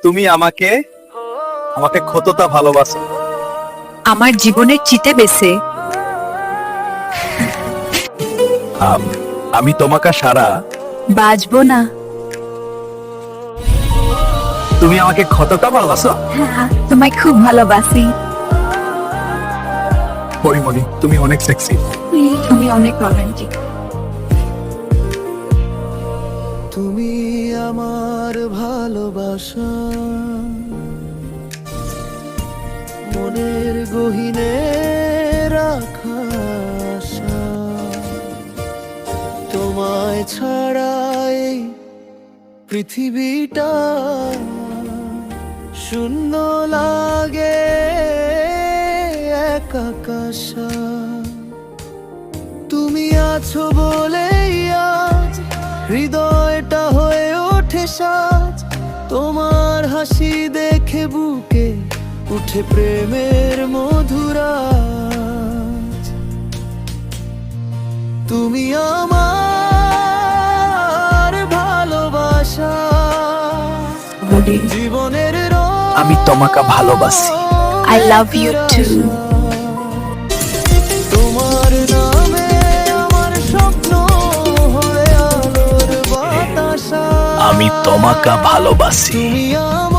তুমি আমাকে আমাকে কতটা ভালোবাসো। আমার জীবনের চিতে বেছে আমি তোমাকে সারা বাঁচবো না। তুমি আমাকে কতটা ভালোবাসো। হ্যাঁ, তোমায় খুব ভালোবাসি। পরিমণি তুমি অনেক সেক্সি। তুমি অনেক রোমান্টিক। তুমি আমার ভালোবাসা, মনের গহীনে রাখা আশা। তোমায় ছাড়াই পৃথিবীটা শূন্য লাগে এক আকাশা। তুমি আছো বলেই আজ হৃদয়টা হয়ে ওঠে সাজ। তোমার হাসি দেখে বুকে উঠে প্রেমের মধুরাজ। তুমি আমার ভালোবাসা, জীবনের আমি তোমাকে ভালোবাসি। I love you too. তোমার নামে আমার স্বপ্ন হয়ে আলোর বাতাসা। আমি তোমাকে ভালোবাসি। তুমি আমার